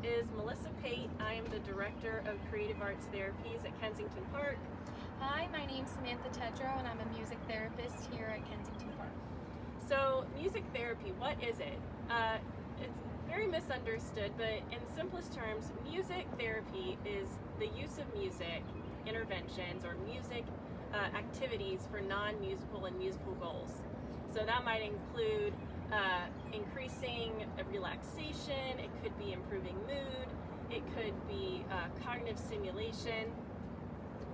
is Melissa Pate. I am the Director of Creative Arts Therapies at Kensington Park. Hi, my name's Samantha Tedrow, and I'm a music therapist here at Kensington Park. So, music therapy, what is it? It's very misunderstood, but in simplest terms, music therapy is the use of music interventions or music activities for non-musical and musical goals. So that might include increasing relaxation, it could be improving mood, it could be cognitive stimulation,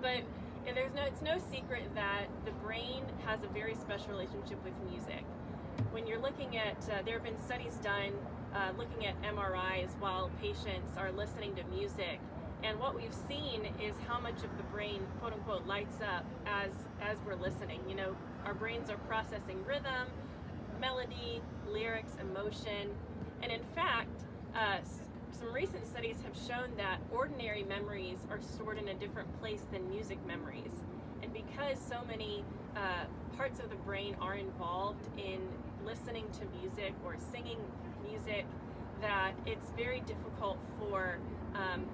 but it's no secret that the brain has a very special relationship with music. When you're looking at, there have been studies done looking at MRIs while patients are listening to music, and what we've seen is how much of the brain, quote unquote, lights up as we're listening. You know, our brains are processing rhythm, melody, lyrics, emotion, and in fact, some recent studies have shown that ordinary memories are stored in a different place than music memories. And because so many parts of the brain are involved in listening to music or singing music, that it's very difficult for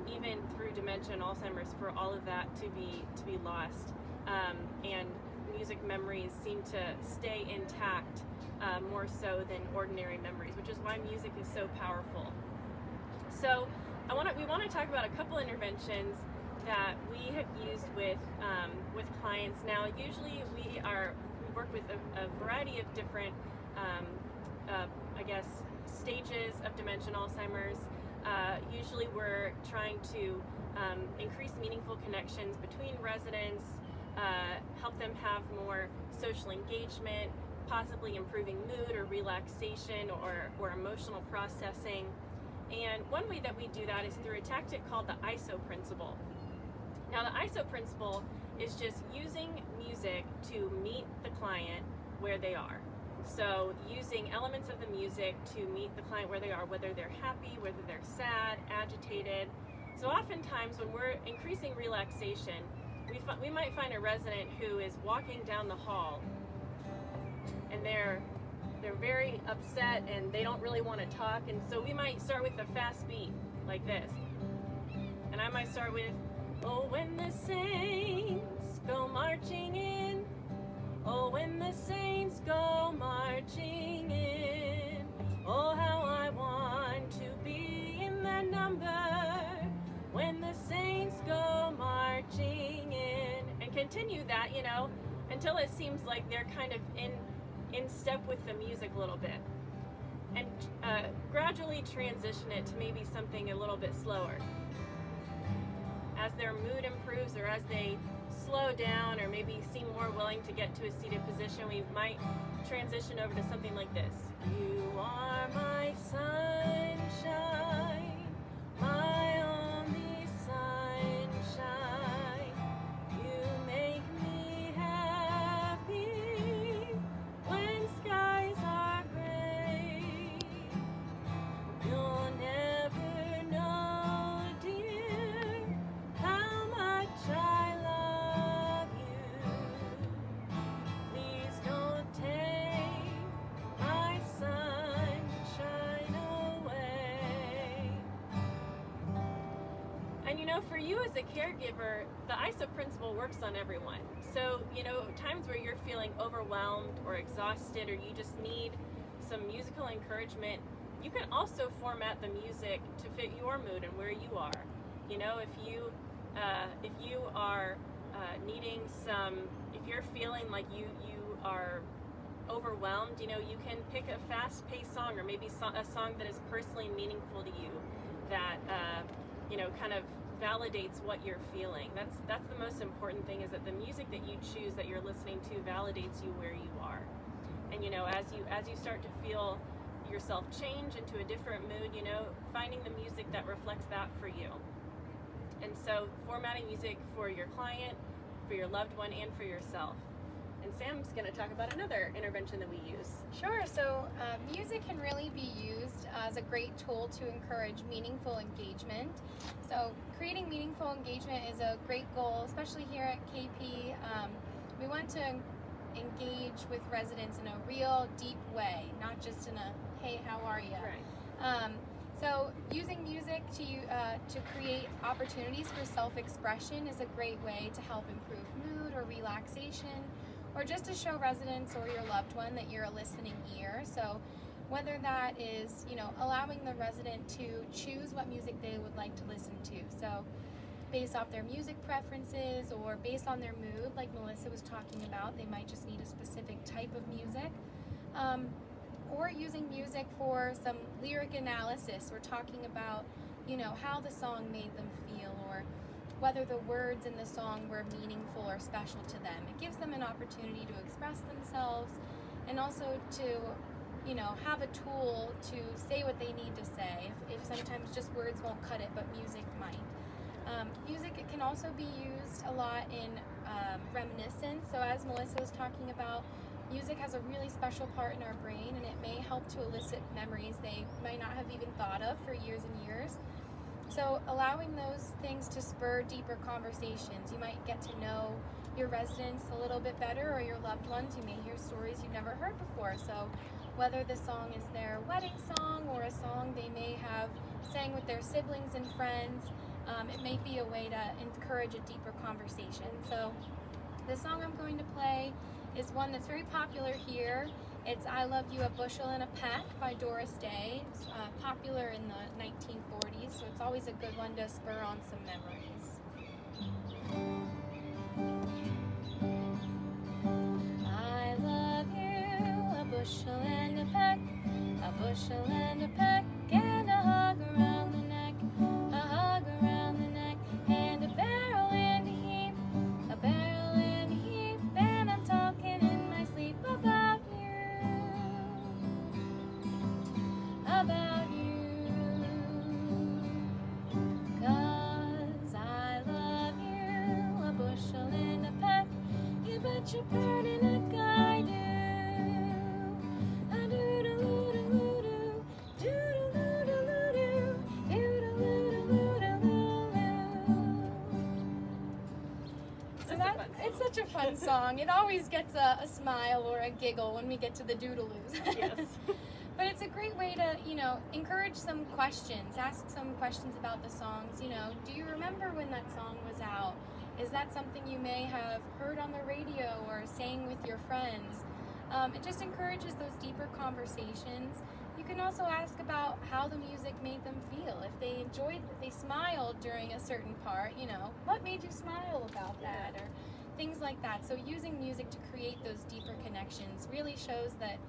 even through dementia and Alzheimer's for all of that to be lost. And music memories seem to stay intact more so than ordinary memories, which is why music is so powerful. So we want to talk about a couple interventions that we have used with clients. Now, usually we work with a variety of different stages of dementia and Alzheimer's. Usually we're trying to increase meaningful connections between residents, help them have more social engagement, possibly improving mood or relaxation or emotional processing. And one way that we do that is through a tactic called the ISO principle. Now, the ISO principle is just using music to meet the client where they are. So using elements of the music to meet the client where they are, whether they're happy, whether they're sad, agitated. So oftentimes when we're increasing relaxation, we might find a resident who is walking down the hall and they're very upset and they don't really want to talk, and so we might start with a fast beat like this. And I might start with, oh, when the saints go marching in, oh, when the saints go marching in, oh, how I want to be in that number, when the saints go marching in, and continue that, until it seems like they're kind of in step with the music a little bit, and gradually transition it to maybe something a little bit slower. As their mood improves, or as they slow down, or maybe seem more willing to get to a seated position, we might transition over to something like this. You are my sunshine, my only sunshine. You make me happy when skies are gray. You'll never know, dear, how much I love you. Please don't take my sunshine away. And for you as a caregiver, the ISO principle works on everyone. So, times where you're feeling overwhelmed or exhausted, or you just need some musical encouragement, you can also format the music to fit your mood and where you are. If you are needing if you're feeling like you are overwhelmed, you can pick a fast-paced song, or maybe a song that is personally meaningful to you, that kind of validates what you're feeling. That's the most important thing, is that the music that you choose, that you're listening to, validates you where you are. And as you start to feel yourself change into a different mood, finding the music that reflects that for you. And so formatting music for your client, for your loved one, and for yourself. And Sam's going to talk about another intervention that we use. Sure. So music can really be used as a great tool to encourage meaningful engagement. So creating meaningful engagement is a great goal, especially here at KP. We want to engage with residents in a real deep way, not just in a, hey, how are you? Right. So using music to create opportunities for self-expression is a great way to help improve mood or relaxation, or just to show residents or your loved one that you're a listening ear. So whether that is, allowing the resident to choose what music they would like to listen to. So based off their music preferences or based on their mood, like Melissa was talking about, they might just need a specific type of music. Or using music for some lyric analysis. We're talking about, how the song made them feel, or whether the words in the song were meaningful or special to them. It gives them an opportunity to express themselves and also to, have a tool to say what they need to say. If sometimes just words won't cut it, but music might. Music can also be used a lot in reminiscence. So as Melissa was talking about, music has a really special part in our brain, and it may help to elicit memories they might not have even thought of for years and years. So allowing those things to spur deeper conversations. You might get to know your residents a little bit better, or your loved ones. You may hear stories you've never heard before. So whether the song is their wedding song or a song they may have sang with their siblings and friends, it may be a way to encourage a deeper conversation. So the song I'm going to play is one that's very popular here. It's I Love You, a Bushel and a Peck by Doris Day. It's popular in the 1940s, so it's always a good one to spur on some memories. I love you, a bushel and a peck, a bushel and a peck, and a hug around the neck, a hug around the neck, and a barrel and a heap, a barrel and a heap, and I'm talking in my sleep about you, about you, 'cause I love you, a bushel and a peck, you bet your pretty neck I do. It's such a fun song. It always gets a smile or a giggle when we get to the doodaloos. Yes. But it's a great way to, encourage some questions, ask some questions about the songs. Do you remember when that song was out? Is that something you may have heard on the radio or sang with your friends? It just encourages those deeper conversations. You can also ask about how the music made them feel. If they enjoyed, if they smiled during a certain part, what made you smile about that, or things like that. So using music to create those deeper connections really shows that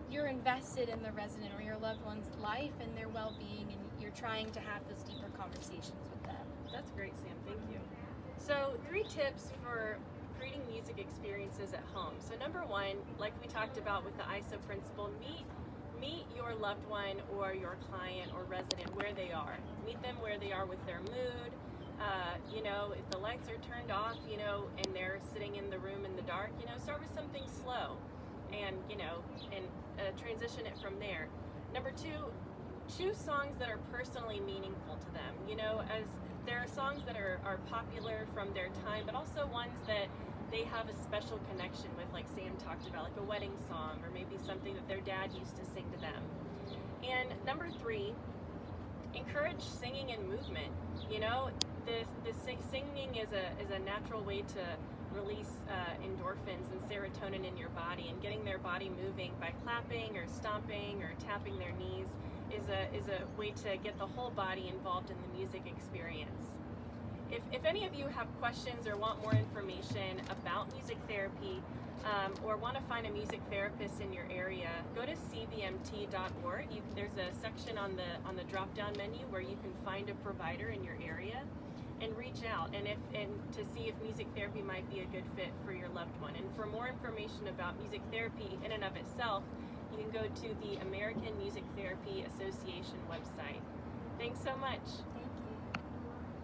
you're invested in the resident or your loved one's life and their well-being, and you're trying to have those deeper conversations with them. That's great, Sam. Thank you. So 3 tips for creating music experiences at home. So number 1, like we talked about with the ISO principle, meet your loved one or your client or resident where they are. Meet them where they are with their mood. If the lights are turned off, and they're sitting in the room in the dark, start with something slow and transition it from there. Number 2, choose songs that are personally meaningful to them. As there are songs that are popular from their time, but also ones that they have a special connection with, like Sam talked about, like a wedding song, or maybe something that their dad used to sing to them. And number 3, encourage singing and movement. The singing is a natural way to release endorphins and serotonin in your body, and getting their body moving by clapping or stomping or tapping their knees is a way to get the whole body involved in the music experience. If any of you have questions or want more information about music therapy, or want to find a music therapist in your area, go to cbmt.org. There's a section on the drop-down menu where you can find a provider in your area and reach out and to see if music therapy might be a good fit for your loved one. And for more information about music therapy in and of itself, you can go to the American Music Therapy Association website. Thanks so much.